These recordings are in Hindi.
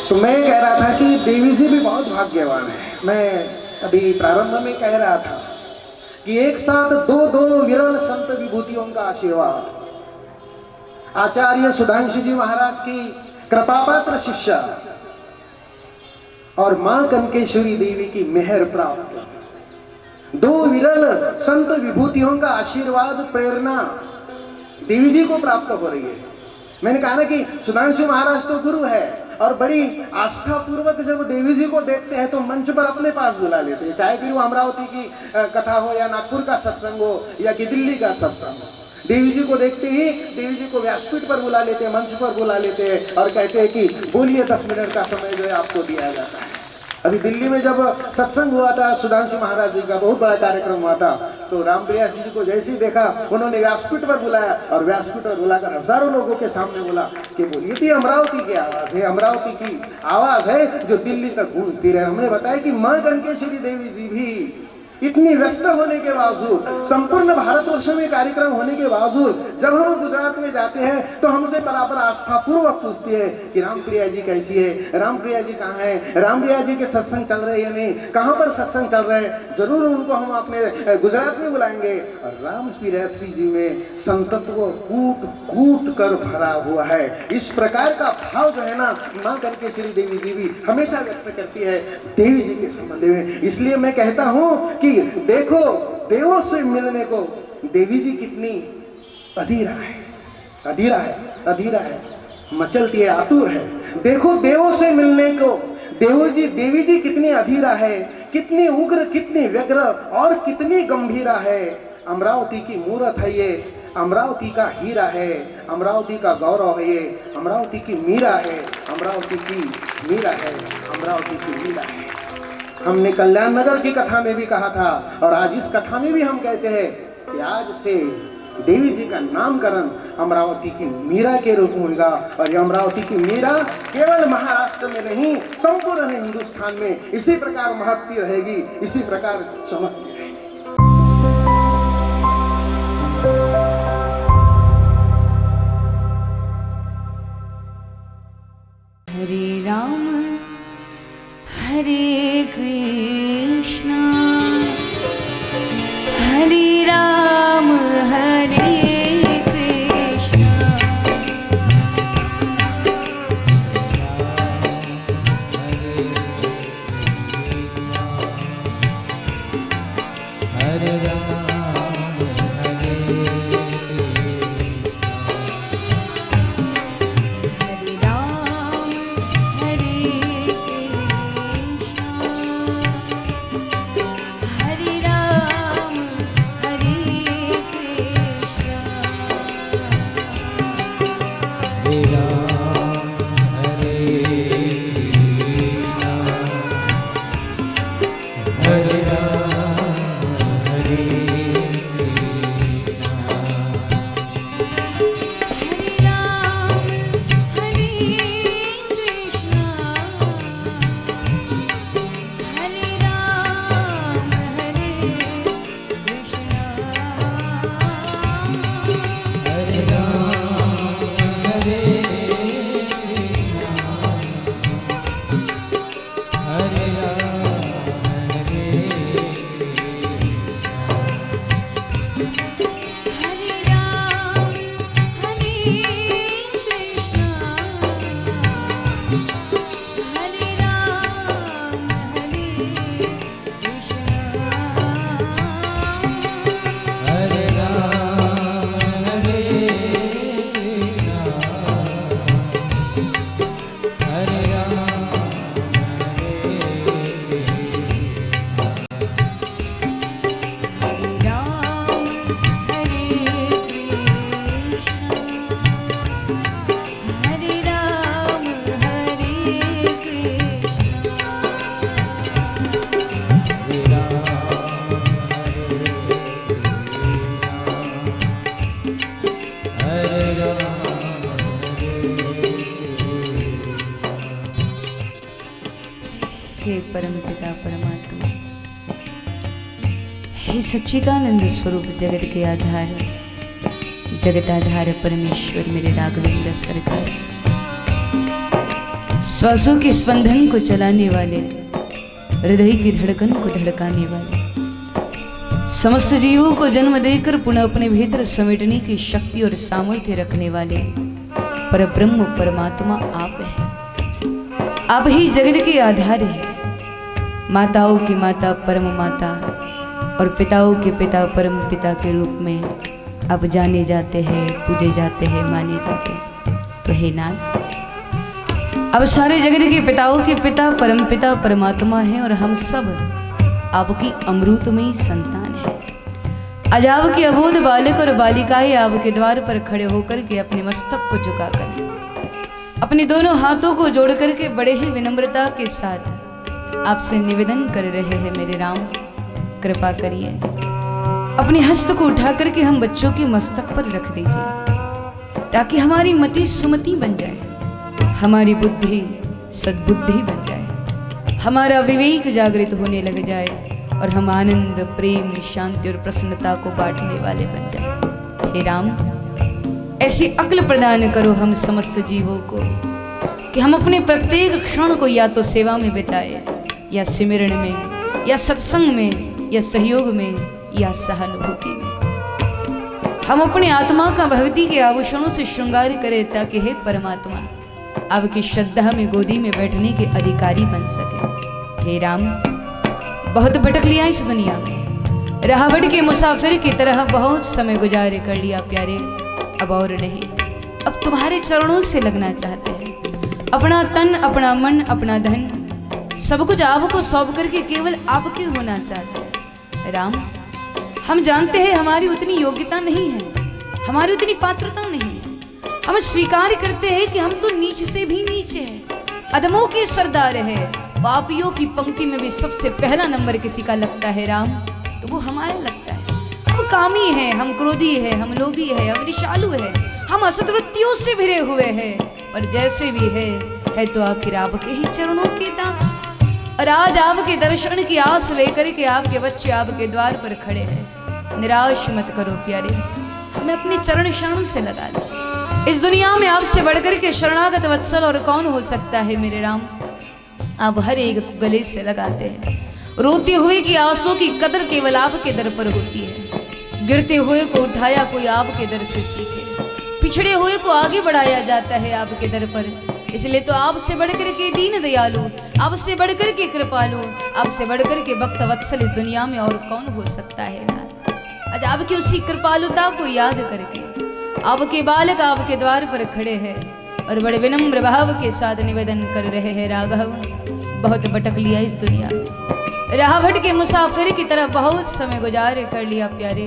तो मैं कह रहा था कि देवी जी भी बहुत भाग्यवान है। मैं अभी प्रारंभ में कह रहा था कि एक साथ दो विरल संत विभूतियों का आशीर्वाद, आचार्य सुधांशु जी महाराज की कृपापात्र शिष्य और मां कनकेश्वरी देवी की मेहर प्राप्त, दो विरल संत विभूतियों का आशीर्वाद, प्रेरणा देवी जी को प्राप्त हो रही है। मैंने कहा ना कि सुधांशु महाराज तो गुरु है और बड़ी आस्था पूर्वक जब देवी जी को देखते हैं तो मंच पर अपने पास बुला लेते हैं, चाहे फिर वो अमरावती की कथा हो या नागपुर का सत्संग हो या कि दिल्ली का सत्संग हो। देवी जी को देखते ही देवी जी को व्यासपीठ पर बुला लेते हैं, मंच पर बुला लेते हैं और कहते हैं कि बोलिए 10 मिनट का समय जो है आपको दिया जाता है। अभी दिल्ली में जब सत्संग हुआ था सुधांशु महाराज जी का बहुत बड़ा कार्यक्रम हुआ था, तो रामप्रिया जी को जैसे ही देखा उन्होंने व्यासपीठ पर बुलाया और व्यासपीठ पर बुलाकर हजारों लोगों के सामने बोला कि बोलिए थी अमरावती की आवाज है, अमरावती की आवाज है जो दिल्ली तक गूंजती रहे। हमने बताया कि मां कनकेश्वरी देवी जी भी इतनी व्यस्त होने के बावजूद, संपूर्ण भारतवर्ष में कार्यक्रम होने के बावजूद, जब हम गुजरात में जाते हैं तो हमसे बराबर आस्था पूर्वक पूछती है कि रामप्रिया जी कैसी है, रामप्रिया जी कहाँ है, रामप्रिया जी के सत्संग चल रहे हैं या नहीं, कहाँ पर सत्संग चल रहे हैं, जरूर उनको हम अपने गुजरात में बुलाएंगे। और रामप्रिया जी में संतत्व कूट कूट कर भरा हुआ है। इस प्रकार का भाव जो है ना मां कनकेश्वरी देवी जी भी हमेशा व्यक्त करती है देवी जी के संबंध में। इसलिए मैं कहता हूं कि देखो देवों से मिलने को देवी जी कितनी अधीरा है, अधीरा है, अधीरा है, मचलती है, आतुर है। देखो देवों से मिलने को देवी जी कितनी अधीरा है, कितनी उग्र, कितनी व्यग्र और कितनी गंभीरा है। अमरावती की मूरत है ये, अमरावती का हीरा है, अमरावती का गौरव है ये, अमरावती की मीरा है, अमरावती की मीरा है, अमरावती की मीरा है। हमने कल्याण नगर की कथा में भी कहा था और आज इस कथा में भी हम कहते हैं कि आज से देवी जी का नामकरण अमरावती की मीरा के रूप में होगा। और ये अमरावती की मीरा केवल महाराष्ट्र में नहीं, संपूर्ण हिंदुस्तान में इसी प्रकार महत्व रहेगी, इसी प्रकार चमकती रहेगी। हरे राम हरे कृष्णा हरे राम हरे कृष्णा हरे राम हे परमपिता परमात्मा, हे सच्चिदानंद स्वरूप जगत के आधार, जगत आधार परमेश्वर मेरे राघवेंद्र सरकार, श्वासों के स्पंदन को चलाने वाले, हृदय की धड़कन को धड़काने वाले, समस्त जीवों को जन्म देकर पुनः अपने भीतर समेटने की शक्ति और सामर्थ्य रखने वाले परब्रह्म परमात्मा आप हैं। आप ही जगत के आधार हैं। माताओं की माता परम माता और पिताओं के पिता परम पिता के रूप में आप जाने जाते हैं, पूजे जाते हैं, माने जाते हैं। तो हे नाथ, अब सारे जगत के पिताओं के पिता परम पिता परमात्मा हैं और हम सब आपकी अमृतमयी संतान हैं। आज आपके अबोध बालक और बालिकाएं आपके द्वार पर खड़े होकर के अपने मस्तक को झुकाकर, अपने दोनों हाथों को जोड़ करके बड़े ही विनम्रता के साथ आपसे निवेदन कर रहे हैं, मेरे राम कृपा करिए, अपने हस्त को उठा करके हम बच्चों के मस्तक पर रख दीजिए, ताकि हमारी मति सुमति बन जाए, हमारी बुद्धि सद्बुद्धि बन जाए, हमारा विवेक जागृत होने लग जाए और हम आनंद प्रेम शांति और प्रसन्नता को बांटने वाले बन जाए। हे राम, ऐसी अक्ल प्रदान करो हम समस्त जीवों को कि हम अपने प्रत्येक क्षण को या तो सेवा में बिताए, या सिमरण में, या सत्संग में, या सहयोग में, या सहानुभूति में। हम अपने आत्मा का भक्ति के आभूषणों से श्रृंगार करें, ताकि हे परमात्मा आपकी श्रद्धा में गोदी में बैठने के अधिकारी बन सके। हे राम, बहुत भटक लिया इस दुनिया में, राहबड़ के मुसाफिर की तरह बहुत समय गुजार कर लिया प्यारे, अब और नहीं, अब तुम्हारे चरणों से लगना चाहते हैं। अपना तन, अपना मन, अपना धन सब कुछ आपको सौंप करके केवल आपके होना चाहते हैं। राम, हम जानते हैं हमारी उतनी योग्यता नहीं है, हमारी उतनी पात्रता नहीं है। हम स्वीकार करते हैं कि हम तो नीच से भी नीचे हैं, अधमों के सरदार है, पापियों की पंक्ति में भी सबसे पहला नंबर किसी का लगता है राम, तो वो हमारा लगता है। हम कामी हैं, हम क्रोधी हैं, हम लोभी हैं, हम विषालु हैं, हम असद्वृत्तियों से भिरे हुए हैं, और जैसे भी है तो आखिर आपके ही चरणों के दास। और आज आपके दर्शन की आस लेकर के आपके बच्चे आपके द्वार पर खड़े हैं। निराश मत करो प्यारे, हमें अपने चरण शरण से लगा लो। इस दुनिया में आपसे बढ़कर के शरणागत वत्सल और कौन हो सकता है मेरे राम। आप हर एक गले से लगाते हैं। रोते हुए की आंसू की कदर केवल आपके दर पर होती है। गिरते हुए को उठाया कोई आपके दर से सीखे, पिछड़े हुए को आगे बढ़ाया जाता है आपके दर पर। इसलिए तो आपसे बढ़कर के दीन दयालु, आपसे बढ़कर के कृपालु, आपसे बढ़कर के भक्त वत्सल इस दुनिया में और कौन हो सकता है नाथ। आज आपकी उसी कृपालुता को याद करके आपके बालक आपके द्वार पर खड़े हैं और बड़े विनम्र भाव के साथ निवेदन कर रहे हैं, राघव बहुत भटक लिया इस दुनिया में, राहभट के मुसाफिर की तरह बहुत समय गुजार कर लिया प्यारे,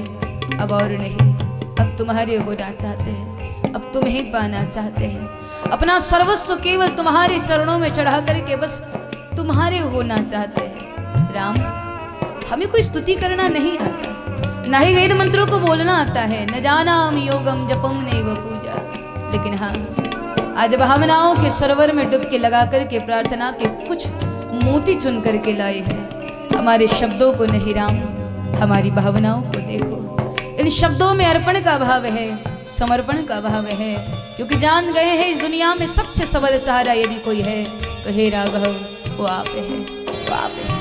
अब और नहीं, अब तुम्हारे होना चाहते हैं, अब तुम्हें पाना चाहते हैं। अपना सर्वस्व केवल तुम्हारे चरणों में चढ़ा करके बस तुम्हारे होना चाहते हैं। राम, हमें कोई स्तुति करना नहीं आता, ना ही वेद मंत्रों को बोलना आता है, न जानाम योगम जपम नैव पूजा, लेकिन हाँ, आज भावनाओं के सरोवर में डुबकी लगा करके प्रार्थना के कुछ मोती चुन करके लाए हैं। हमारे शब्दों को नहीं राम, हमारी भावनाओं को देखो। इन शब्दों में अर्पण का भाव है, समर्पण का भाव है, क्योंकि जान गए हैं इस दुनिया में सबसे सबल सहारा यदि कोई है तो हे राघव, वो आप है, वो आप है।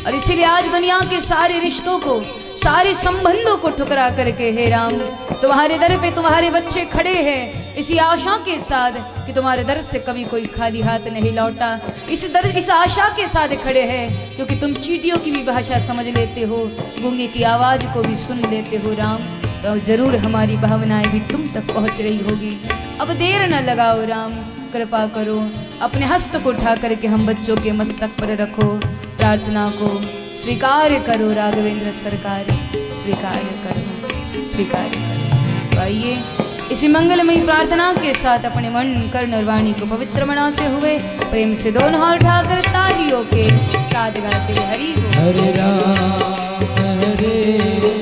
और इसीलिए आज दुनिया के सारे रिश्तों को, सारे संबंधों को ठुकरा करके हे राम, तुम्हारे दर पे तुम्हारे बच्चे खड़े हैं इसी आशा के साथ कि तुम्हारे दर से कभी कोई खाली हाथ नहीं लौटा। इस आशा के साथ खड़े हैं क्योंकि तुम चींटियों की भी भाषा समझ लेते हो, गूंगे की आवाज को भी सुन लेते हो राम, तो जरूर हमारी भावनाएं भी तुम तक पहुंच रही होगी। अब देर न लगाओ राम, कृपा करो, अपने हस्त को उठा करके हम बच्चों के मस्तक पर रखो, प्रार्थना को स्वीकार करो राघवेंद्र सरकार, स्वीकार करो, स्वीकार करो। तो आइए इसी मंगलमयी प्रार्थना के साथ अपने मन, कर्ण और वाणी को पवित्र बनाते हुए प्रेम से दोनों हाथ उठाकर तालियों के साथ गाते हरि बोल। हरे राम हरे राम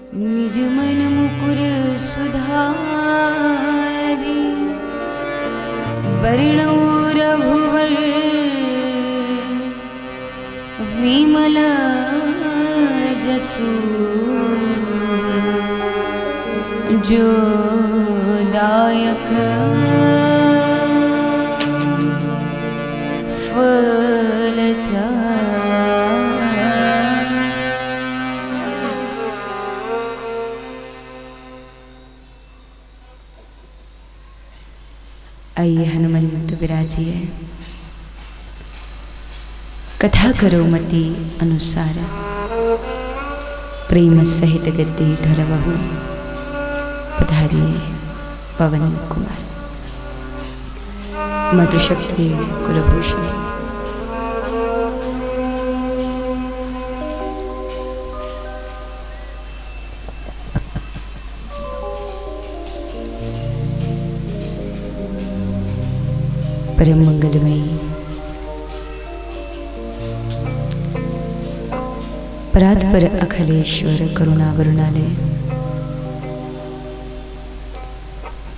निज मन मुकुर सुधारी वर्णो रघुवर विमल जसु जो दायक फल आइए हनुमंत विराजिए, कथा करो मति अनुसार, प्रेम सहित गद्दी धरवहु, पधारिए पवन कुमार। मातृशक्ति कुलभूषण परम मंगलमयी परात्पर अखिलेश्वर करुणावरुणालय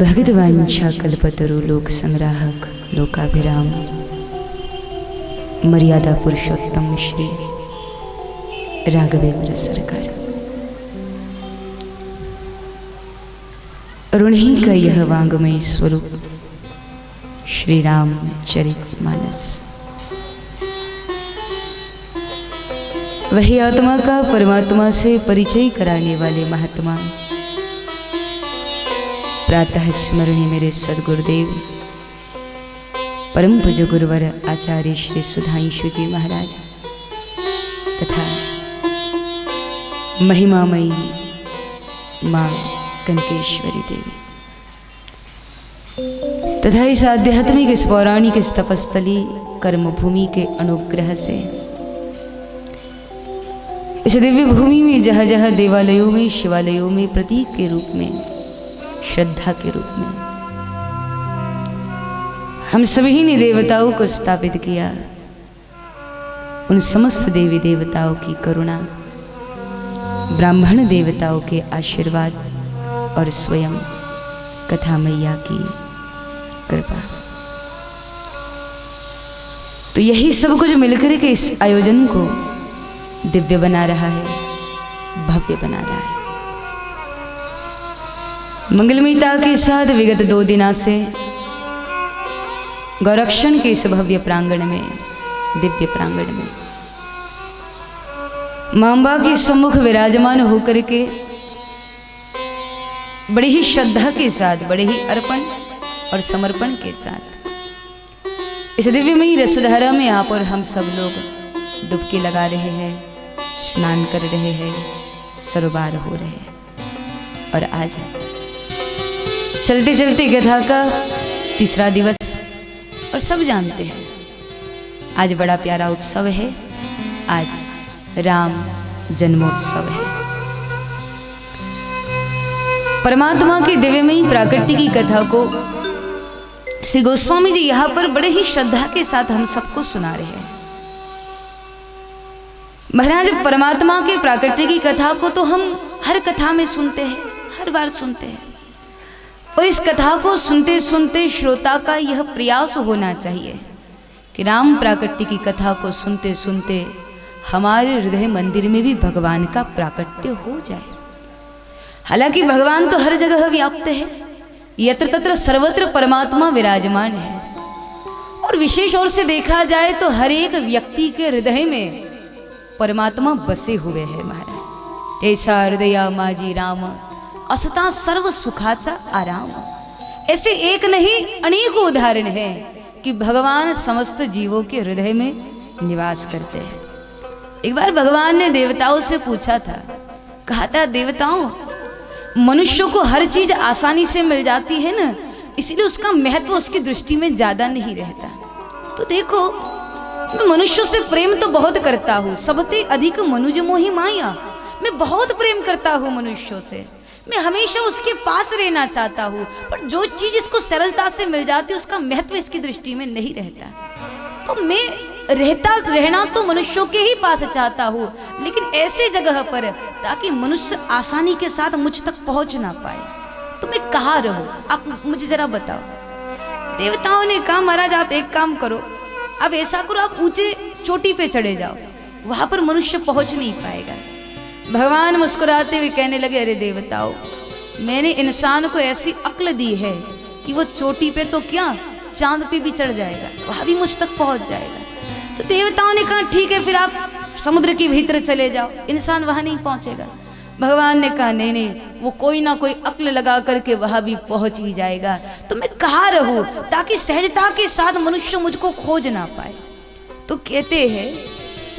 भगवांछा कल्पतरु लोक संग्राहक लोकाभिराम मर्यादा पुरुषोत्तम श्री राघवेंद्र सरकार रुणि का यह वांगमय स्वरूप श्री राम चरितमानस, वही आत्मा का परमात्मा से परिचय कराने वाले महात्मा प्रातः स्मरणीय मेरे सदगुरुदेव परम पूज्य गुरुवर आचार्य श्री सुधांशु जी महाराज तथा महिमामयी माँ कनकेश्वरी देवी तथा इस आध्यात्मिक इस पौराणिक इस तपस्थली कर्मभूमि के अनुग्रह से इस दिव्य भूमि में जहाँ जहाँ देवालयों में शिवालयों में प्रतीक के रूप में श्रद्धा के रूप में हम सभी ने देवताओं को स्थापित किया, उन समस्त देवी देवताओं की करुणा, ब्राह्मण देवताओं के आशीर्वाद और स्वयं कथा मैया की कृपा, तो यही सब कुछ मिलकर के इस आयोजन को दिव्य बना रहा है, भव्य बना रहा है। मंगलमयता के साथ विगत 2 दिनों से गौरक्षण के इस भव्य प्रांगण में, दिव्य प्रांगण में मां अम्बा के सम्मुख विराजमान होकर के बड़ी ही श्रद्धा के साथ, बड़े ही अर्पण और समर्पण के साथ इस दिव्यमयी रसधारा में यहाँ पर हम सब लोग डुबकी लगा रहे हैं, स्नान कर रहे हैं, सरोबार हो रहे हैं। और आज चलते चलते कथा का 3रा दिवस, और सब जानते हैं आज बड़ा प्यारा उत्सव है, आज राम जन्मोत्सव है। परमात्मा की दिव्यमयी प्राकृतिक की कथा को श्री गोस्वामी जी यहाँ पर बड़े ही श्रद्धा के साथ हम सबको सुना रहे हैं। महाराज, परमात्मा के प्राकृतिक की कथा को तो हम हर कथा में सुनते हैं, हर बार सुनते हैं, और इस कथा को सुनते सुनते श्रोता का यह प्रयास होना चाहिए कि राम प्राकृतिक की कथा को सुनते सुनते हमारे हृदय मंदिर में भी भगवान का प्राकट्य हो जाए। हालांकि भगवान तो हर जगह व्याप्त है, यत्र तत्र सर्वत्र परमात्मा विराजमान है, और विशेष ओर से देखा जाए तो हर एक व्यक्ति के हृदय में परमात्मा बसे हुए हैं। महाराज, ऐसा हृदया माजी राम असता सर्व सुखाचा आराम, ऐसे एक नहीं अनेकों उदाहरण हैं कि भगवान समस्त जीवों के हृदय में निवास करते हैं। एक बार भगवान ने देवताओं से पूछा था, कहा था, देवताओं, मनुष्य को हर चीज आसानी से मिल जाती है ना, इसलिए उसका महत्व उसकी दृष्टि में ज्यादा नहीं रहता। तो देखो, मैं मनुष्यों से प्रेम तो बहुत करता हूँ, सबसे अधिक मनुज मोहि माया, मैं बहुत प्रेम करता हूँ मनुष्यों से, मैं हमेशा उसके पास रहना चाहता हूँ, पर जो चीज इसको सरलता से मिल जाती है उसका महत्व इसकी दृष्टि में नहीं रहता। तो मैं रहना तो मनुष्यों के ही पास चाहता हूँ, लेकिन ऐसे जगह पर ताकि मनुष्य आसानी के साथ मुझ तक पहुंच ना पाए। तो मैं कहाँ रहूं, आप मुझे जरा बताओ। देवताओं ने कहा महाराज आप एक काम करो, अब ऐसा करो आप ऊंचे चोटी पे चढ़े जाओ, वहां पर मनुष्य पहुंच नहीं पाएगा। भगवान मुस्कुराते हुए कहने लगे, अरे देवताओं, मैंने इंसान को ऐसी अक्ल दी है कि वो चोटी पे तो क्या चांद पे भी चढ़ जाएगा, वहां भी मुझ तक पहुंच जाएगा। तो देवताओं ने कहा ठीक है, फिर आप समुद्र के भीतर चले जाओ, इंसान वहां नहीं पहुंचेगा। भगवान ने कहा नहीं नहीं, वो कोई ना कोई अक्ल लगा करके वहां भी पहुंच ही जाएगा। तो मैं कहाँ रहूं ताकि सहजता के साथ मनुष्य मुझको खोज ना पाए। तो कहते हैं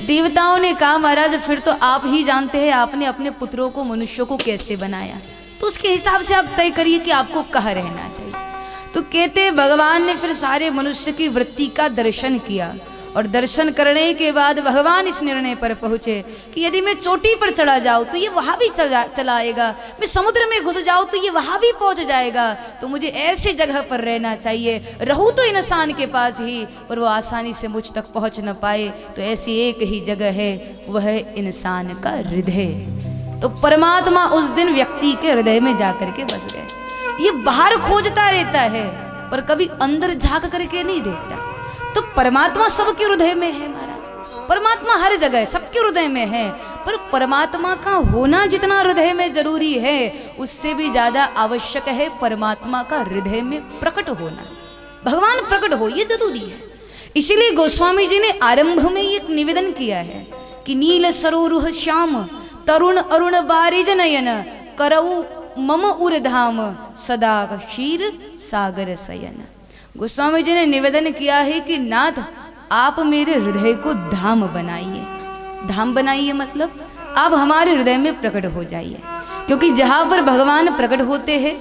देवताओं ने कहा महाराज फिर तो आप ही जानते हैं आपने अपने पुत्रों को मनुष्यों को कैसे बनाया, तो उसके हिसाब से आप तय करिए कि आपको कहाँ रहना चाहिए। तो कहते भगवान ने फिर सारे मनुष्य की वृत्ति का दर्शन किया, और दर्शन करने के बाद भगवान इस निर्णय पर पहुंचे कि यदि मैं चोटी पर चढ़ा जाऊं तो ये वहां भी चला आएगा, मैं समुद्र में घुस जाऊं तो ये वहां भी पहुंच जाएगा। तो मुझे ऐसी जगह पर रहना चाहिए, रहूं तो इंसान के पास ही पर वो आसानी से मुझ तक पहुंच न पाए। तो ऐसी एक ही जगह है, वह है इंसान का हृदय। तो परमात्मा उस दिन व्यक्ति के हृदय में जाकर के बस गए। ये बाहर खोजता रहता है पर कभी अंदर झांक करके नहीं देखता। तो परमात्मा सबके हृदय में है महाराज, परमात्मा हर जगह सबके हृदय में है, पर परमात्मा का होना जितना हृदय में जरूरी है उससे भी ज्यादा आवश्यक है परमात्मा का हृदय में प्रकट होना। भगवान प्रकट हो ये जरूरी है। इसीलिए गोस्वामी जी ने आरंभ में एक निवेदन किया है कि नील सरोरुह श्याम तरुण अरुण बारिज नयन करऊ मम उरधाम सदा क्षीर सागर शयन। गोस्वामी जी ने निवेदन किया है कि नाथ आप मेरे हृदय को धाम बनाइए। धाम बनाइए मतलब आप हमारे हृदय में प्रकट हो जाइए, क्योंकि जहाँ पर भगवान प्रकट होते हैं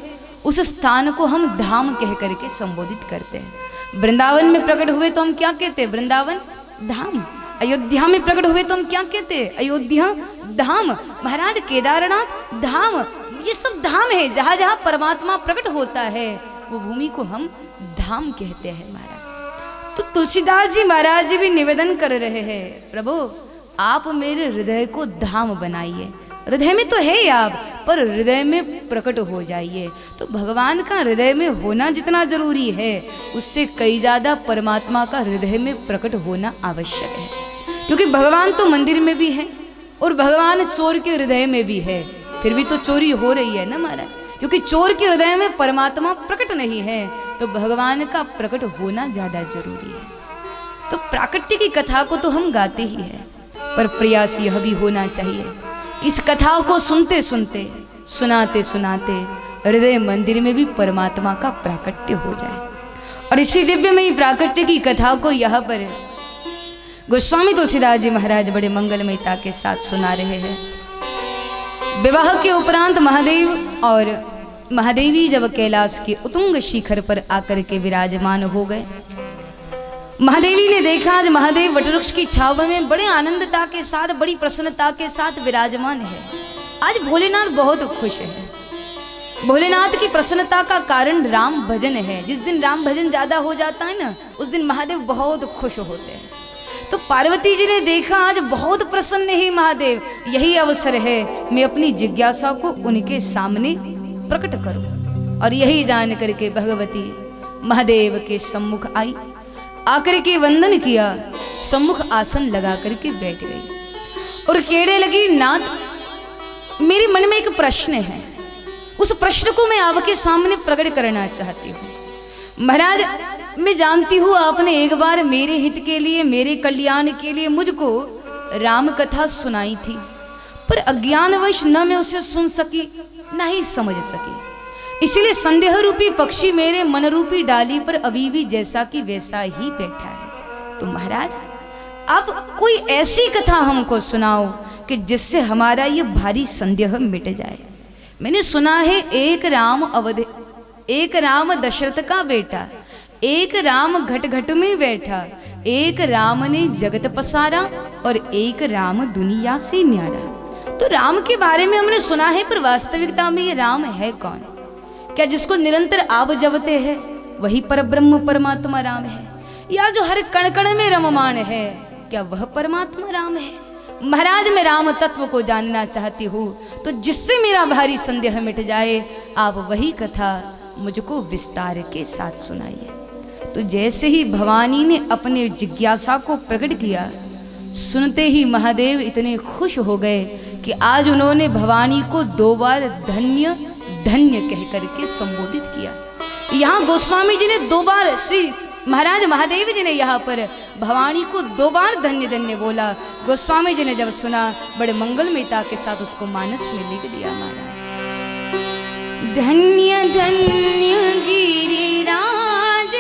उस स्थान को हम धाम कह करके संबोधित करते हैं। वृंदावन में प्रकट हुए तो हम क्या कहते हैं, वृंदावन धाम। अयोध्या में प्रकट हुए तो हम क्या कहते हैं, अयोध्या धाम। महाराज केदारनाथ धाम, ये सब धाम है। जहाँ जहाँ परमात्मा प्रकट होता है वो भूमि को हम धाम कहते हैं महाराज। तो तुलसीदास जी महाराज जी भी निवेदन कर रहे हैं, प्रभु आप मेरे हृदय को धाम बनाइए। हृदय में तो है आप, पर हृदय में प्रकट हो जाइए। तो भगवान का हृदय में होना जितना जरूरी है उससे कई ज्यादा परमात्मा का हृदय में प्रकट होना आवश्यक है। क्योंकि भगवान तो मंदिर में भी है और भगवान चोर के हृदय में भी है, फिर भी तो चोरी हो रही है ना महाराज। क्योंकि चोर के हृदय में परमात्मा प्रकट नहीं है तो भगवान का प्रकट होना ज्यादा जरूरी है। तो प्राकट्य की कथा को तो हम गाते ही हैं, पर प्रयास यह भी होना चाहिए कि इस कथा को सुनते सुनते सुनाते सुनाते हृदय मंदिर में भी परमात्मा का प्राकट्य हो जाए। और इसी दिव्यमयी प्राकट्य की कथा को यहाँ पर गोस्वामी तुलसीदास जी महाराज बड़े मंगलमयता के साथ सुना रहे हैं। विवाह के उपरांत महादेव और महादेवी जब कैलाश के उत्तुंग शिखर पर आकर के विराजमान हो गए, महादेवी ने देखा आज महादेव वटवृक्ष की छाव में बड़े आनंदता के साथ बड़ी प्रसन्नता के साथ विराजमान है। आज भोलेनाथ बहुत खुश है। भोलेनाथ की प्रसन्नता का कारण राम भजन है। जिस दिन राम भजन ज्यादा हो जाता है ना उस दिन महादेव बहुत खुश होते हैं। तो पार्वती जी ने देखा आज बहुत प्रसन्न है महादेव, यही अवसर है मैं अपनी जिज्ञासा को उनके सामने प्रकट करूं। और यही जान करके भगवती महादेव के सम्मुख आई, आकर के वंदन किया, सम्मुख आसन लगा करके बैठ गई और कहने लगी नाथ मेरे मन में एक प्रश्न है, उस प्रश्न को मैं आपके सामने प्रकट करना चाहती हूँ। महाराज मैं जानती हूँ आपने एक बार मेरे हित के लिए मेरे कल्याण के लिए मुझको राम कथा सुनाई थी, पर अज्ञानवश न मैं उसे सुन सकी न ही समझ सकी। इसलिए संदेह रूपी पक्षी मेरे मन रूपी डाली पर अभी भी जैसा कि वैसा ही बैठा है। तो महाराज आप कोई ऐसी कथा हमको सुनाओ कि जिससे हमारा ये भारी संदेह मिट जाए। मैंने सुना है एक राम दशरथ का बेटा, एक राम घट घट में बैठा, एक राम ने जगत पसारा और एक राम दुनिया से न्यारा। तो राम के बारे में हमने सुना है, पर वास्तविकता में ये राम है कौन? क्या जिसको निरंतर आप जपते हैं वही परब्रह्म परमात्मा राम है? या जो हर कण कण में रममाण है, क्या वह परमात्मा राम है? महाराज मैं राम तत्व को जानना चाहती हूँ, तो जिससे मेरा भारी संदेह मिट जाए आप वही कथा मुझको विस्तार के साथ सुनाइए। तो जैसे ही भवानी ने अपने जिज्ञासा को प्रकट किया, सुनते ही महादेव इतने खुश हो गए कि आज उन्होंने भवानी को 2 बार धन्य धन्य कह करके संबोधित किया। यहाँ गोस्वामी जी ने 2 बार, श्री महाराज महादेव जी ने यहाँ पर भवानी को 2 बार धन्य धन्य बोला। गोस्वामी जी ने जब सुना, बड़े मंगलमयता के साथ उसको मानस में लिख दिया। महाराज धन्य धन्य गिरिराज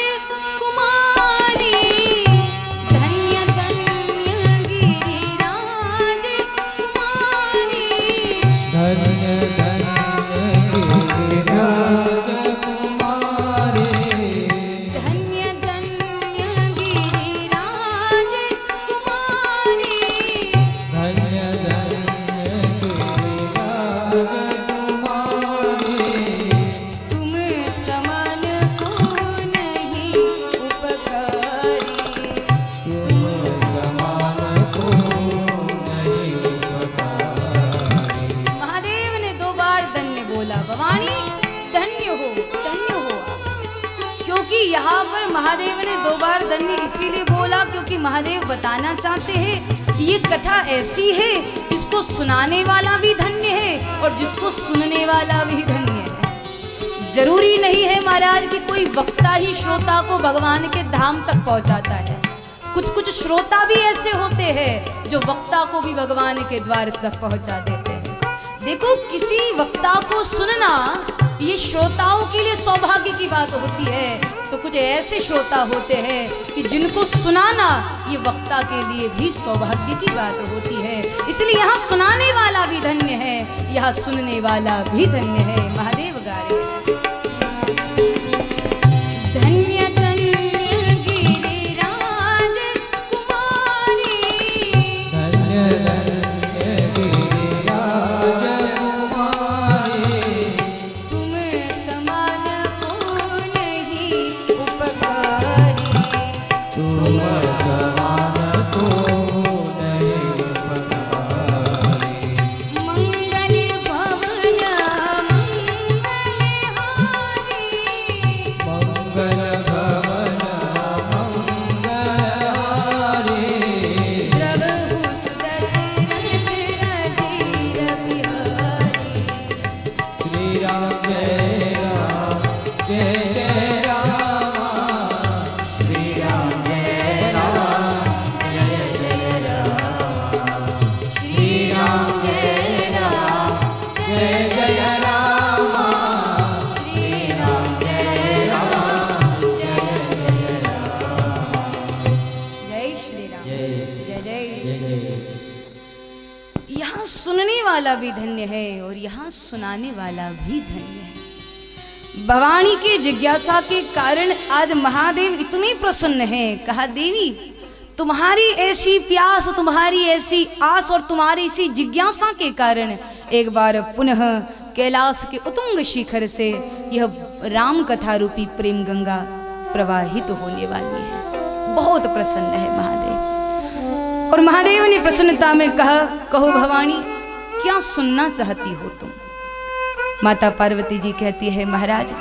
कुमारी, धन्य धन्य गिरिराज कुमारी, धन्य धन्य गिरिराज कुमारी, धन्य धन्य गिरिराज कुमारी, धन्य धन्य गिरिराज कुमारी, तुम समान को नहीं उपकारी, तुम समान को नहीं उपकारी। महादेव ने 2 बार धन्य बोला। भवानी धन्य हो आप। क्योंकि यहाँ पर महादेव ने 2 बार धन्य इसीलिए बोला क्योंकि महादेव बताना चाहते हैं ये कथा ऐसी है जिसको सुनाने वाला भी धन्य है और जिसको सुनने वाला भी धन्य है। जरूरी नहीं है महाराज कि कोई वक्ता ही श्रोता को भगवान के धाम तक पहुंचाता है। कुछ श्रोता भी ऐसे होते हैं जो वक्ता को भी भगवान के द्वार तक पहुंचा देते हैं। देखो, किसी वक्ता को सुनना ये श्रोताओं के लिए सौभाग्य की बात होती है, तो कुछ ऐसे श्रोता होते हैं कि जिनको सुनाना ये वक्ता के लिए भी सौभाग्य की बात होती है। इसलिए यहाँ सुनाने वाला भी धन्य है, यहाँ सुनने वाला भी धन्य है। महादेव गा रहे हैं, धन्य धन्य गिरिराज कुमारी, धन्य धन्य गिरिराज कुमारी, तुम समान को नहीं उपकारी, तुम समान को नहीं उपकारी। मंगल भवन मंगल भवन मंगलहारी, प्रभु सुदर्शन रघुवीर बिहारी, श्री राम जय राम जय जय राम, श्री राम जय राम जय जय राम, श्री राम जय राम जय जय राम, श्री राम जय राम जय जय राम। जय श्री राम, जय जय। जय यहाँ सुनने वाला भी धन्य है और यहाँ सुनाने वाला भी धन्य है। भवानी की जिज्ञासा के कारण आज महादेव इतने प्रसन्न हैं। कहा, देवी तुम्हारी ऐसी प्यास, तुम्हारी ऐसी आस और तुम्हारी ऐसी जिज्ञासा के कारण एक बार पुनः कैलाश के उतुंग शिखर से यह राम कथा रूपी प्रेम गंगा प्रवाहित होने वाली है। बहुत प्रसन्न है महादेव। और महादेव ने प्रसन्नता में कहा, कहो भवानी क्या सुनना चाहती हो तुम? माता पार्वती जी कहती है, महाराज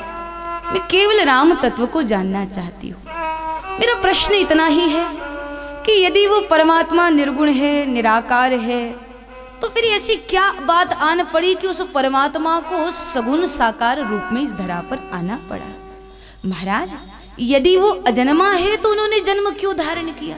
मैं केवल राम तत्व को जानना चाहती हूँ। मेरा प्रश्न इतना ही है कि यदि वो परमात्मा निर्गुण है, निराकार है, तो फिर ऐसी क्या बात आन पड़ी कि उस परमात्मा को सगुण साकार रूप में इस धरा पर आना पड़ा? महाराज यदि वो अजन्मा है तो उन्होंने जन्म क्यों धारण किया?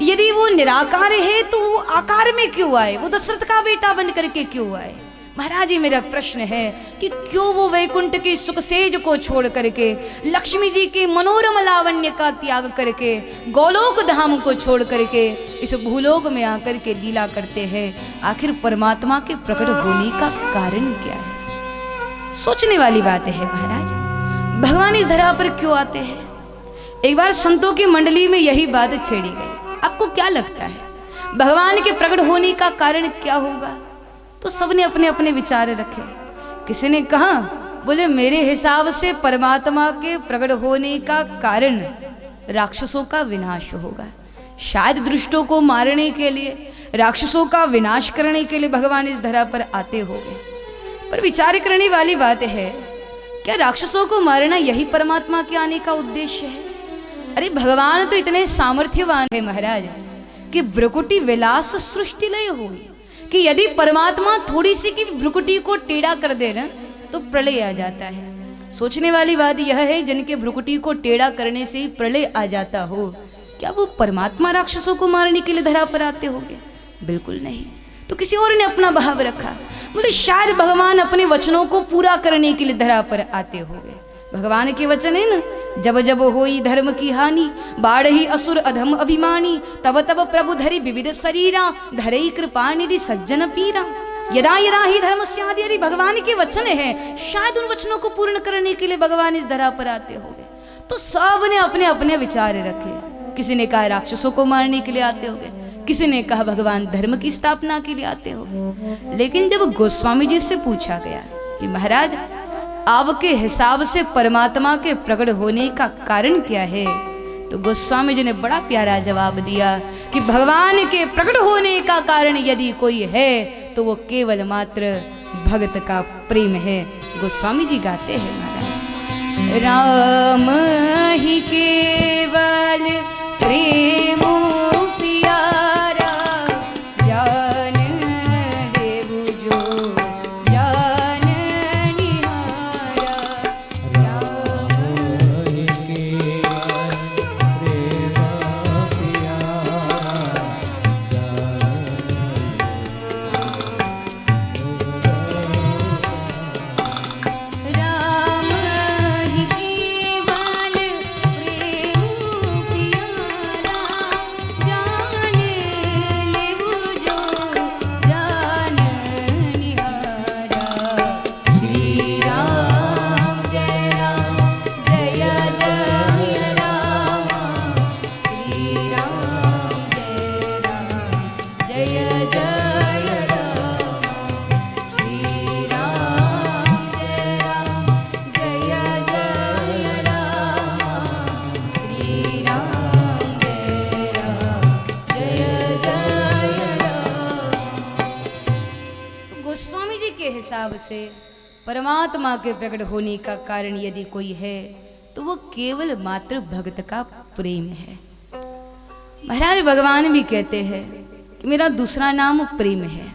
यदि वो निराकार है तो वो आकार में क्यों आए? वो दशरथ का बेटा बन करके क्यों आए? महाराज ये मेरा प्रश्न है कि क्यों वो वैकुंठ की सुख सेज को छोड़ करके, लक्ष्मी जी के मनोरम लावण्य का त्याग करके, गोलोक धाम को छोड़ करके इस भूलोक में आकर के लीला करते हैं? आखिर परमात्मा के प्रकट होने का कारण क्या है? सोचने वाली बात है महाराज। भगवान इस धरा पर क्यों आते हैं? एक बार संतों की मंडली में यही बात छेड़ी गई। आपको क्या लगता है भगवान के प्रकट होने का कारण क्या होगा? तो सबने अपने अपने विचार रखे। किसी ने कहा, बोले मेरे हिसाब से परमात्मा के प्रकट होने का कारण राक्षसों का विनाश होगा। शायद दुष्टों को मारने के लिए, राक्षसों का विनाश करने के लिए भगवान इस धरा पर आते होंगे। पर विचार करने वाली बात है, क्या राक्षसों को मारना यही परमात्मा के आने का उद्देश्य है? अरे भगवान तो इतने सामर्थ्यवान है महाराज कि भ्रुकुटी विलास सृष्टि लय हुई कि यदि परमात्मा थोड़ी सी की भ्रुकुटी को टेढ़ा कर दे ना तो प्रलय आ जाता है। सोचने वाली बात यह है, जिनके भ्रुकुटी को टेढ़ा करने से ही प्रलय आ जाता हो, क्या वो परमात्मा राक्षसों को मारने के लिए धरा पर आते होंगे? बिल्कुल नहीं। तो किसी और ने अपना भाव रखा, बोले शायद भगवान अपने वचनों को पूरा करने के लिए धरा पर आते होंगे। भगवान के वचन है ना, जब जब होई धर्म की हानि, बाढ़ही असुर अधम अभिमानी, तब तब प्रभु धरि विविध शरीरा, धरई कृपा निधि सज्जन पीरा। यदा यदा ही धर्म स्यादि, यदि भगवान के वचन है, शायद उन वचनों को पूर्ण करने के लिए भगवान इस धरा पर आते होंगे। तो सब ने अपने अपने विचार रखे। किसी ने कहा राक्षसों को मारने के लिए आते होंगे, किसी ने कहा भगवान धर्म की स्थापना के लिए आते होंगे। लेकिन जब गोस्वामी जी से पूछा गया कि महाराज आपके हिसाब से परमात्मा के प्रकट होने का कारण क्या है, तो गोस्वामी जी ने बड़ा प्यारा जवाब दिया कि भगवान के प्रकट होने का कारण यदि कोई है तो वो केवल मात्र भगत का प्रेम है। गोस्वामी जी गाते हैं महाराज, राम ही केवल प्रेम प्यारा, जान देव जो जान निहारा। राम ही केवल प्रेम प्यारा, राम ही केवल प्रेम प्यारा, जान लेव जो जान निहारा। श्री राम जय राम जय जय राम, श्री राम जय राम जय जय राम, श्री राम जय राम जय जय राम, श्री राम जय राम जय जय राम। गोस्वामी जी के हिसाब से परमात्मा के प्रकट होने का कारण यदि कोई है तो वो केवल मात्र भक्त का प्रेम है। महाराज भगवान भी कहते हैं कि मेरा दूसरा नाम प्रेम है,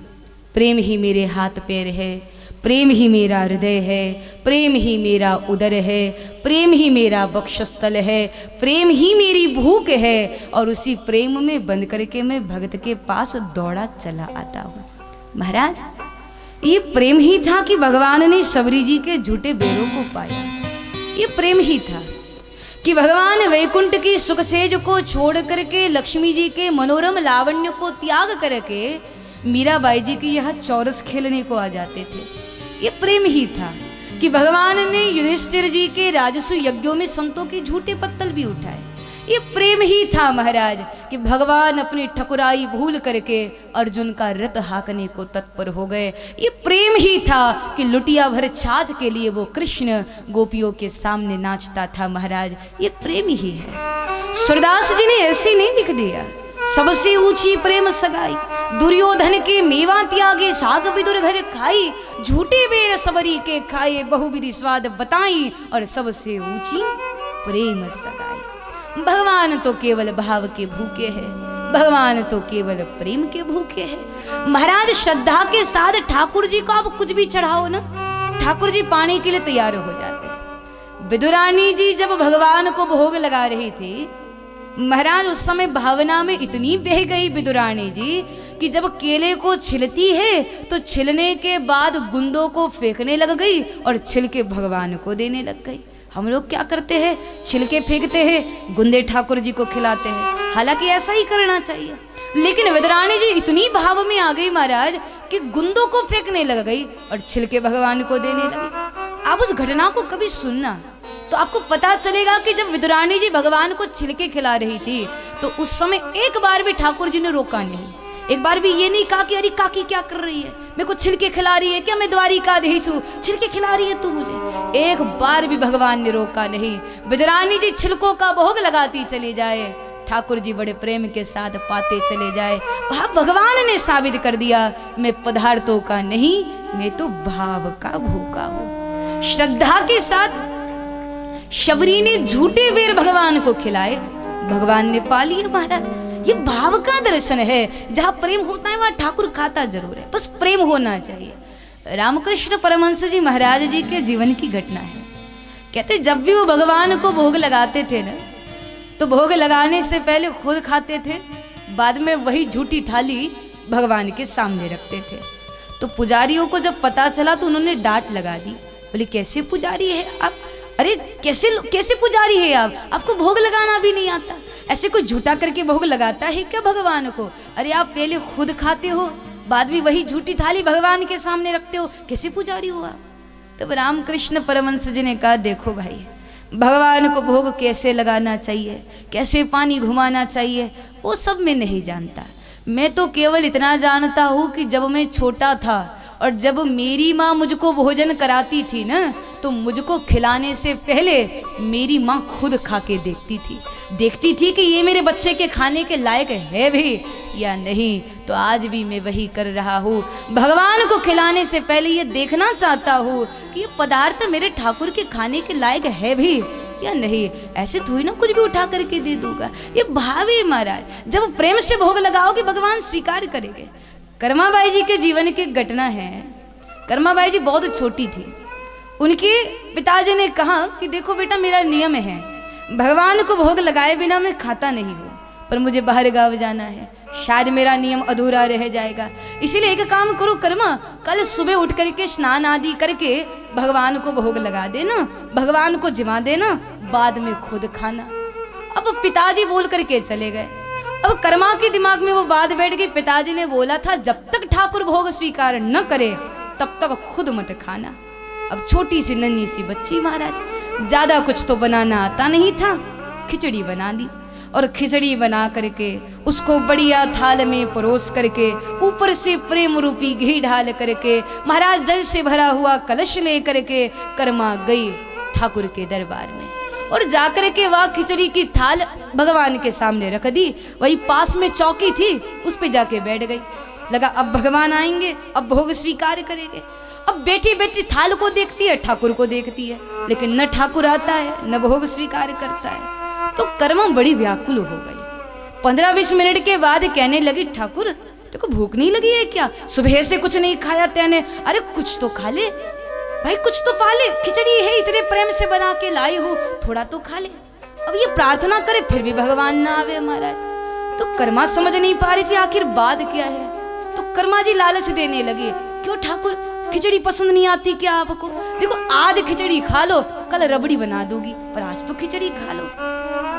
प्रेम ही मेरे हाथ पैर है, प्रेम ही मेरा हृदय है, प्रेम ही मेरा उदर है, प्रेम ही मेरा वक्षस्थल है, प्रेम ही मेरी भूख है, और उसी प्रेम में बंद करके मैं भगत के पास दौड़ा चला आता हूँ। महाराज ये प्रेम ही था कि भगवान ने शबरी जी के झूठे बेरों को पाया। ये प्रेम ही था कि भगवान वैकुंठ की सुख सेज को छोड़ करके लक्ष्मी जी के मनोरम लावण्य को त्याग करके मीराबाई जी के यहाँ चौरस खेलने को आ जाते थे। ये प्रेम ही था कि भगवान ने युधिष्ठिर जी के राजसु यज्ञों में संतों के झूठे पत्तल भी उठाए। ये प्रेम ही था महाराज कि भगवान अपनी ठकुराई भूल करके अर्जुन का रथ हाँकने को तत्पर हो गए। ये प्रेम ही था कि लुटिया भर छाछ के लिए वो कृष्ण गोपियों के सामने नाचता था। महाराज ये प्रेम ही है। सूरदास जी ने ऐसे नहीं लिख दिया, सबसे ऊंची प्रेम सगाई, दुर्योधन के मेवा त्यागे साग विदुर घर खाई, झूठे बेर सबरी के खाए बहुविधि स्वाद बताई, और सबसे ऊंची प्रेम सगाई। भगवान तो केवल भाव के भूखे हैं, भगवान तो केवल प्रेम के भूखे हैं। महाराज श्रद्धा के साथ ठाकुर जी को आप कुछ भी चढ़ाओ ना, ठाकुर जी पाने के लिए तैयार हो जाते हैं। विदुरानी जी जब भगवान को भोग लगा रही थी, महाराज उस समय भावना में इतनी बह गई विदुरानी जी कि जब केले को छिलती है तो छिलने के बाद गुंदों को फेंकने लग गई और छिलके भगवान को देने लग गई। हम लोग क्या करते हैं, छिलके फेंकते हैं, गुंदे ठाकुर जी को खिलाते हैं। हालांकि ऐसा ही करना चाहिए, लेकिन विदुरानी जी इतनी भाव में आ गई महाराज कि गुंदों को फेंकने लग गई और छिलके भगवान को देने लगी। आप उस घटना को कभी सुनना तो आपको पता चलेगा कि जब विदुरानी जी भगवान को छिलके खिला रही थी तो उस समय एक बार भी ठाकुर जी ने रोका नहीं, एक बार भी ये नहीं कहा कि अरे काकी क्या कर रही है, मेरे को छिलके खिला रही है क्या, मैं द्वारिकाधीश हूँ, छिलके खिला रही है तू मुझे। एक बार भी भगवान ने रोका नहीं। विदुरानी जी छिलकों का भोग लगाती चली जाए, ठाकुर जी बड़े प्रेम के साथ पाते चले जाए। वहां भगवान ने साबित कर दिया मैं पदार्थों का नहीं, मैं तो भाव का भूखा हूं। श्रद्धा के साथ शबरी ने झूठे बेर भगवान को खिलाए, भगवान ने पा लिए महाराज। ये भाव का दर्शन है, जहां प्रेम होता है वहां ठाकुर खाता जरूर है, बस प्रेम होना चाहिए। रामकृष्ण परमहंस जी महाराज जी के जीवन की घटना है। कहते जब भी वो भगवान को भोग लगाते थे ना, तो भोग लगाने से पहले खुद खाते थे, बाद में वही झूठी थाली भगवान के सामने रखते थे। तो पुजारियों को जब पता चला तो उन्होंने डांट लगा दी, बोले कैसे पुजारी है आप, अरे कैसे पुजारी है आप, आपको भोग लगाना भी नहीं आता, ऐसे कोई झूठा करके भोग लगाता है क्या भगवान को? अरे आप पहले खुद खाते हो, बाद में वही झूठी थाली भगवान के सामने रखते हो, कैसे पुजारी हो आप? तब रामकृष्ण परमहंस जी ने कहा देखो भाई, भगवान को भोग कैसे लगाना चाहिए, कैसे पानी घुमाना चाहिए, वो सब मैं नहीं जानता। मैं तो केवल इतना जानता हूँ कि जब मैं छोटा था और जब मेरी माँ मुझको भोजन कराती थी ना, तो मुझको खिलाने से पहले मेरी माँ खुद खा के देखती थी कि ये मेरे बच्चे के खाने के लायक है भी या नहीं। तो आज भी मैं वही कर रहा हूँ, भगवान को खिलाने से पहले ये देखना चाहता हूँ कि ये पदार्थ मेरे ठाकुर के खाने के लायक है भी या नहीं। ऐसे थोड़ी ना कुछ भी उठा करके दे दूंगा, ये भाव है महाराज। जब प्रेम से भोग लगाओगे भगवान स्वीकार करेंगे। कर्माबाई जी के जीवन की घटना है। कर्माबाई जी बहुत छोटी थी, उनके पिताजी ने कहा कि देखो बेटा मेरा नियम है, भगवान को भोग लगाए बिना मैं खाता नहीं हूँ, पर मुझे बाहर गाँव जाना है, शायद मेरा नियम अधूरा रह जाएगा, इसीलिए एक काम करो कर्मा, कल सुबह उठ करके स्नान आदि करके भगवान को भोग लगा देना, भगवान को जिमा देना, बाद में खुद खाना। अब पिताजी बोल करके चले गए। अब कर्मा के दिमाग में वो बात बैठ गई, पिताजी ने बोला था जब तक ठाकुर भोग स्वीकार न करे तब तक खुद मत खाना। अब छोटी सी नन्ही सी बच्ची महाराज, ज्यादा कुछ तो बनाना आता नहीं था, खिचड़ी बना दी और खिचड़ी बना करके उसको बढ़िया थाल में परोस करके ऊपर से प्रेम रूपी घी ढाल करके महाराज जल से भरा हुआ कलश ले करके कर्मा गई ठाकुर के दरबार में और जाकर के वह खिचड़ी की थाल भगवान के सामने रख दी। वही पास में चौकी थी, उस पे जाके बैठ गई। लगा अब भगवान आएंगे, अब भोग स्वीकार करेंगे। अब बेटी बेटी थाल को देखती है, ठाकुर को देखती है, लेकिन न ठाकुर आता है न भोग स्वीकार करता है। तो कर्मा बड़ी व्याकुल हो गई। 15-20 मिनट के बाद कहने लगी ठाकुर तेको भूख नहीं लगी है क्या, सुबह से कुछ नहीं खाया तेने, अरे कुछ तो खा ले भाई, कुछ तो पा ले, खिचड़ी है इतने प्रेम से बना के लाई हूँ, थोड़ा तो खा ले। अब ये प्रार्थना करे फिर भी भगवान ना आवे महाराज। तो कर्मा समझ नहीं पा रही थी आखिर बात क्या है। तो कर्मा जी लालच देने लगे, क्यों ठाकुर खिचड़ी पसंद नहीं आती क्या आपको, देखो आज खिचड़ी खा लो, कल रबड़ी बना दूंगी, पर आज तो खिचड़ी खा लो।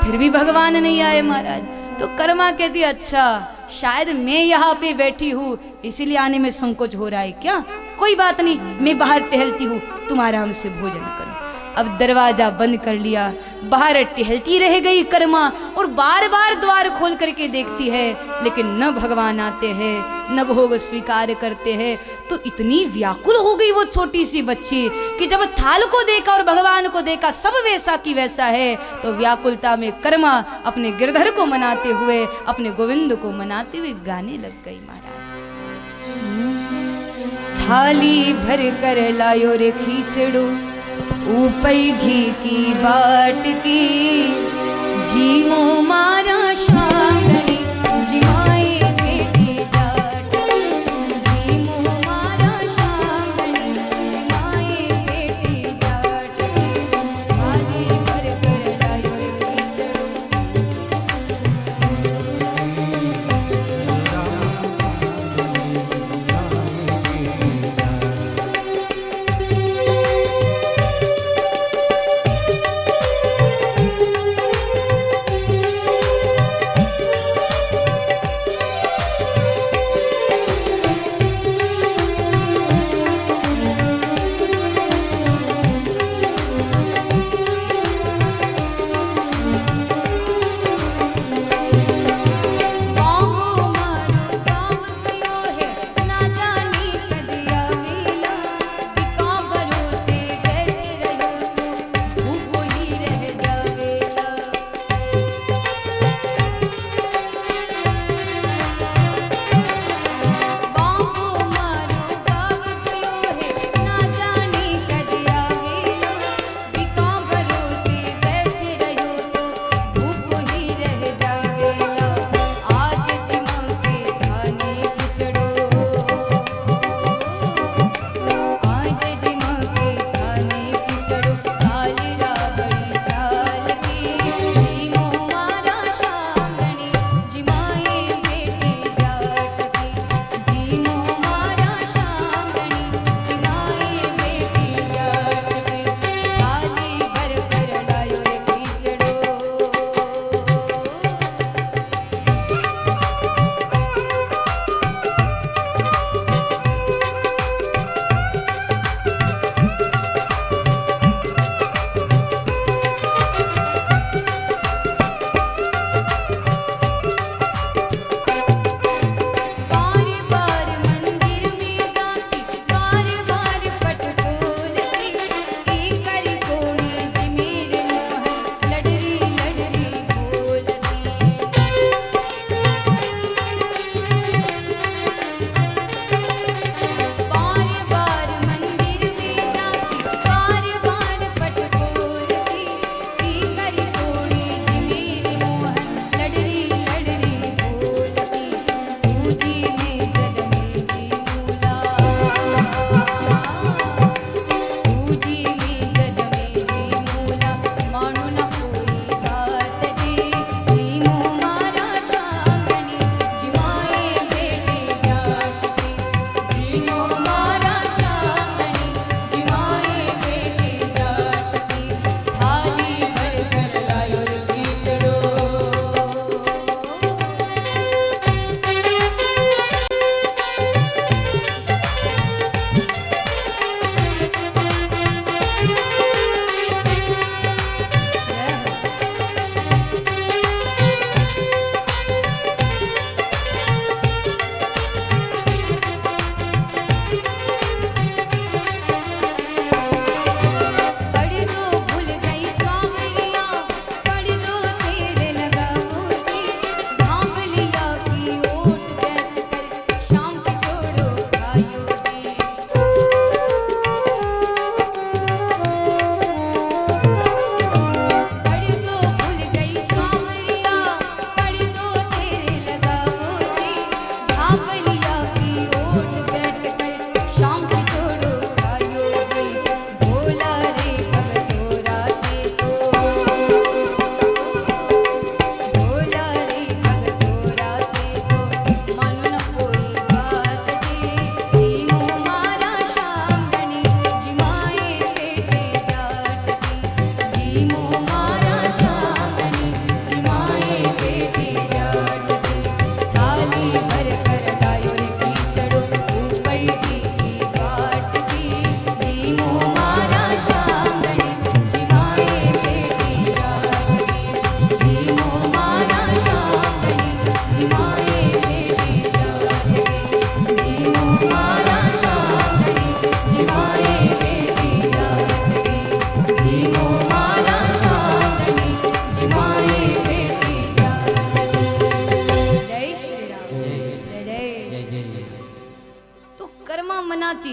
फिर भी भगवान नहीं आए महाराज। तो कर्मा कहती अच्छा शायद मैं यहाँ पे बैठी हूँ इसीलिए आने में संकोच हो रहा है क्या, कोई बात नहीं, मैं बाहर टहलती हूँ, तुम आराम से भोजन करो। अब दरवाजा बंद कर लिया, बाहर टहलती रह गई कर्मा और बार बार द्वार खोल करके देखती है, लेकिन न भगवान आते हैं न भोग स्वीकार करते हैं। तो इतनी व्याकुल हो गई वो छोटी सी बच्ची कि जब थाल को देखा और भगवान को देखा सब वैसा की वैसा है, तो व्याकुलता में कर्मा अपने गिरधर को मनाते हुए, अपने गोविंद को मनाते हुए गाने लग गई महाराज। थाली भर कर लायो रे खींचड़ो, ऊपर घी की बाट की, जीमो मारा शांगनी जिमाए बेटी जाट, जीमो मारा शांगनी जिमाए बेटी जाट, थाली भर कर लायो रे खींचड़ो।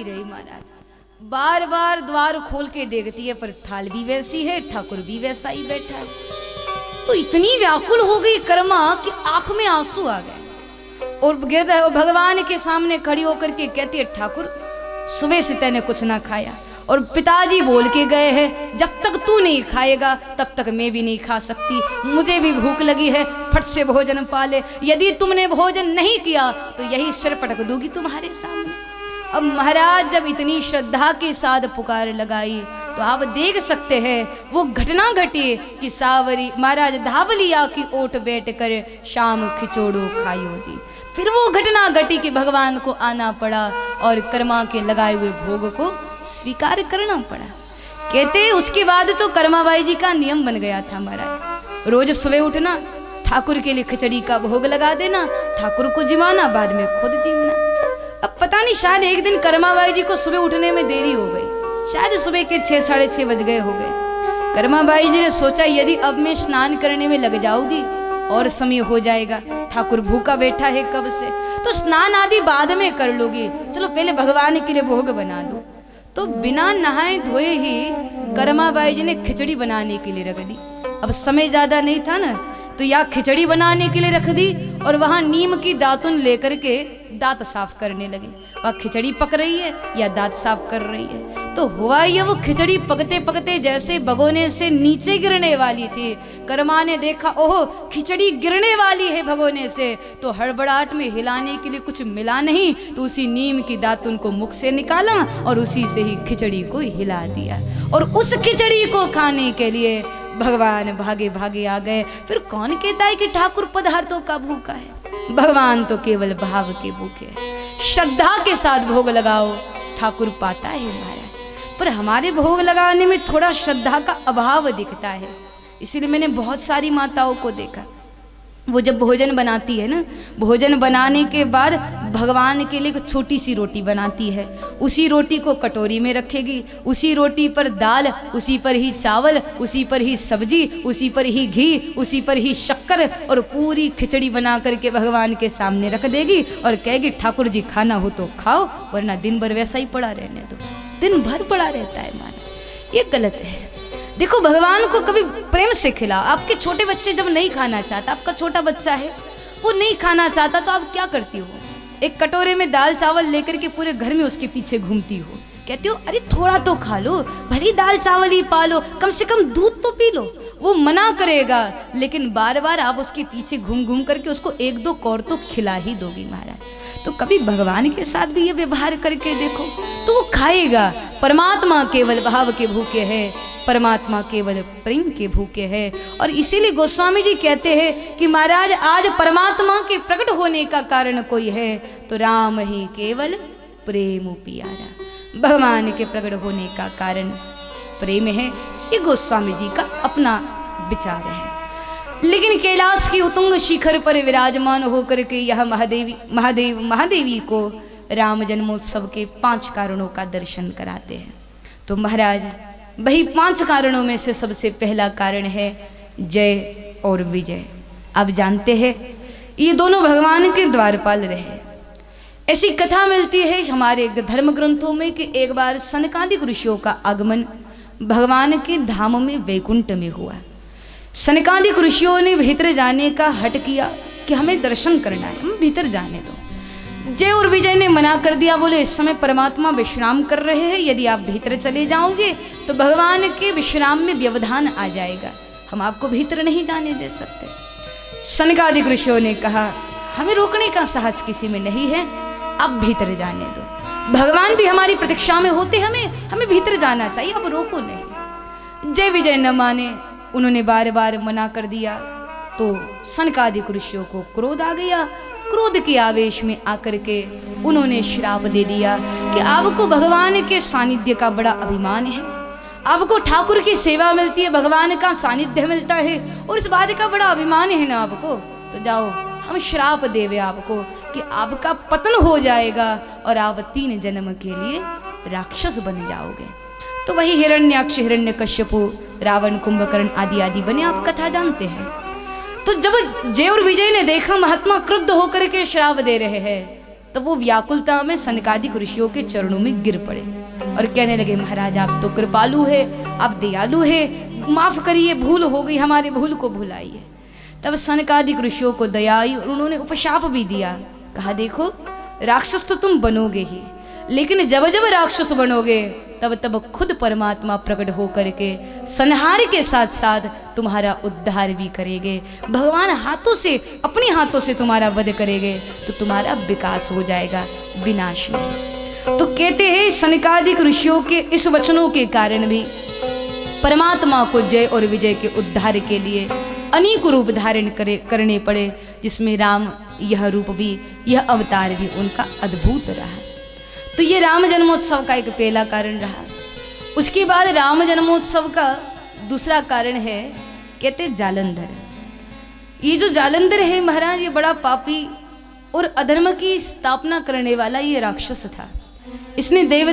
रही महाराज, बार बार द्वार खोल के देखती है पर थाल भी वैसी है, ठाकुर भी वैसा ही बैठा है। तो इतनी व्याकुल हो गई कर्मा कि आंख में आंसू आ गए और भगवान के सामने खड़ी होकर के कहती है, ठाकुर सुबह से तैने कुछ ना खाया और पिताजी बोल के गए हैं जब तक तू नहीं खाएगा तब तक मैं भी नहीं खा सकती, मुझे भी भूख लगी है, फट से भोजन पाले, यदि तुमने भोजन नहीं किया तो यही सिर पटक दूंगी तुम्हारे सामने। अब महाराज जब इतनी श्रद्धा के साथ पुकार लगाई तो आप देख सकते हैं वो घटना घटी कि सावरी महाराज धाव लिया कि ओट बैठ कर शाम खिचोड़ो खायो जी। फिर वो घटना घटी कि भगवान को आना पड़ा और कर्मा के लगाए हुए भोग को स्वीकार करना पड़ा। कहते उसके बाद तो कर्माबाई जी का नियम बन गया था महाराज, रोज सुबह उठना, ठाकुर के लिए खिचड़ी का भोग लगा देना, ठाकुर को जिवाना, बाद में खुद जीवना। अब पता नहीं शायद एक दिन कर्माबाई जी को सुबह उठने में देरी हो गई, शायद सुबह के 6 साढ़े 6 बज गए हो गए। कर्माबाई जी ने सोचा यदि अब मैं स्नान करने में लग जाऊंगी और समय हो जाएगा, ठाकुर भूखा बैठा है कब से, तो स्नान आदि बाद में कर लूंगी, चलो पहले भगवान के लिए भोग बना दो। तो बिना नहाए धोए ही कर्माबाई जी ने खिचड़ी बनाने के लिए रख दी। अब समय ज्यादा नहीं था ना, तो या खिचड़ी बनाने के लिए रख दी और वहां नीम की दातुन लेकर के दांत साफ करने लगे। वह खिचड़ी पक रही है या दांत साफ कर रही है। तो हुआ ये वो खिचड़ी पकते पकते जैसे भगोने से नीचे गिरने वाली थी, कर्मा ने देखा ओह खिचड़ी गिरने वाली है भगोने से, तो हड़बड़ाहट में हिलाने के लिए कुछ मिला नहीं, तो उसी नीम की दातुन को मुख से निकाला और उसी से ही खिचड़ी को हिला दिया और उस खिचड़ी को खाने के लिए भगवान भागे भागे आ गए। फिर कौन कहता है कि ठाकुर पदार्थों का भूखा है, भगवान तो केवल भाव के भूखे है। श्रद्धा के साथ भोग लगाओ, ठाकुर पाता है महाराज। पर हमारे भोग लगाने में थोड़ा श्रद्धा का अभाव दिखता है, इसीलिए मैंने बहुत सारी माताओं को देखा, वो जब भोजन बनाती है ना, भोजन बनाने के बाद भगवान के लिए एक छोटी सी रोटी बनाती है, उसी रोटी को कटोरी में रखेगी, उसी रोटी पर दाल, उसी पर ही चावल, उसी पर ही सब्जी, उसी पर ही घी, उसी पर ही शक्कर और पूरी खिचड़ी बना करके भगवान के सामने रख देगी और कहेगी ठाकुर जी खाना हो तो खाओ वरना दिन भर वैसा ही पड़ा रहने दो। दिन भर पड़ा रहता है माना, ये गलत है। देखो भगवान को कभी प्रेम से खिलाओ। आपके छोटे बच्चे जब नहीं खाना चाहता, आपका छोटा बच्चा है वो नहीं खाना चाहता, तो आप क्या करती हो, एक कटोरे में दाल चावल लेकर के पूरे घर में उसके पीछे घूमती हो, कहती हो अरे थोड़ा तो खा लो, भली दाल चावल ही पा लो, कम से कम दूध तो पी लो। वो मना करेगा लेकिन बार बार आप उसके पीछे घूम घूम करके उसको 1-2 कौर तो खिला ही दोगी महाराज। तो कभी भगवान के साथ भी ये व्यवहार करके देखो तो वो खाएगा। परमात्मा केवल भाव के भूखे हैं, परमात्मा केवल प्रेम के भूखे हैं। और इसीलिए गोस्वामी जी कहते हैं कि महाराज आज परमात्मा के प्रकट होने का कारण कोई है तो राम ही केवल प्रेम प्यारा। भगवान के प्रकट होने का कारण प्रेम है, ये गोस्वामी जी का अपना विचार है। लेकिन कैलाश की उतुंग शिखर पर विराजमान होकर के यह महादेवी को राम जन्मोत्सव के 5 कारणों का दर्शन कराते हैं। तो महाराज वही 5 कारणों में से सबसे पहला कारण है जय और विजय। आप जानते हैं ये दोनों भगवान के द्वारपाल रहे। ऐसी कथा मिलती है हमारे धर्म ग्रंथों में कि एक बार सनकादिक ऋषियों का आगमन भगवान के धाम में वैकुंठ में हुआ। सनकादिक ऋषियों ने भीतर जाने का हट किया कि हमें दर्शन करना है, हम भीतर जाने दो। जय और विजय ने मना कर दिया, बोले इस समय परमात्मा विश्राम कर रहे हैं, यदि आप भीतर चले जाओगे तो भगवान के विश्राम में व्यवधान आ जाएगा, हम आपको भीतर नहीं जाने दे सकते। सनकादिक ऋषियों ने कहा हमें रोकने का साहस किसी में नहीं है, आप भीतर जाने दो। भगवान भी हमारी प्रतीक्षा में होते, हमें भीतर जाना चाहिए, अब रोको नहीं। जय विजय न माने, उन्होंने बार बार मना कर दिया तो सनकादिक ऋषियों को क्रोध आ गया। क्रोध के आवेश में आकर के उन्होंने श्राप दे दिया कि आपको भगवान के सानिध्य का बड़ा अभिमान है, आपको ठाकुर की सेवा मिलती है, भगवान का सानिध्य मिलता है और इस बात का बड़ा अभिमान है ना आपको, तो जाओ हम श्राप देवे आपको कि आपका पतन हो जाएगा और आप 3 जन्म के लिए राक्षस बन जाओगे। तो वही हिरण्याक्ष, हिरण्यकश्यपु, रावण, कुंभकर्ण आदि आदि बने, आप कथा जानते हैं। तो जब जय और विजय ने देखा महात्मा क्रुद्ध होकर के श्राप दे रहे हैं तब वो व्याकुलता में सनकादिक ऋषियों के चरणों में गिर पड़े और कहने लगे, महाराज आप तो कृपालु है, आप दयालु है, माफ करिए, भूल हो गई, हमारे भूल को भुलाइए। तब सनकादिक ऋषियों को दया आई और उन्होंने उपशाप भी दिया। कहा देखो राक्षस तो तुम बनोगे ही, लेकिन जब जब राक्षस बनोगे तब तब खुद परमात्मा प्रकट होकर के संहार के साथ साथ तुम्हारा उद्धार भी करेंगे। भगवान हाथों से, अपने हाथों से तुम्हारा वध करेंगे तो तुम्हारा विकास हो जाएगा, विनाश नहीं। तो कहते हैं सनकादिक ऋषियों के इस वचनों के कारण भी परमात्मा को जय और विजय के उद्धार के लिए अनेक रूप धारण करने पड़े, जिसमें राम यह रूप भी, यह अवतार भी उनका अद्भुत रहा। तो ये राम जन्मोत्सव का एक पहला कारण रहा। उसके बाद राम जन्मोत्सव का दूसरा कारण है, कहते जालंधर। ये जो जालंधर है महाराज, ये बड़ा पापी और अधर्म की स्थापना करने वाला ये राक्षस था। इसने देव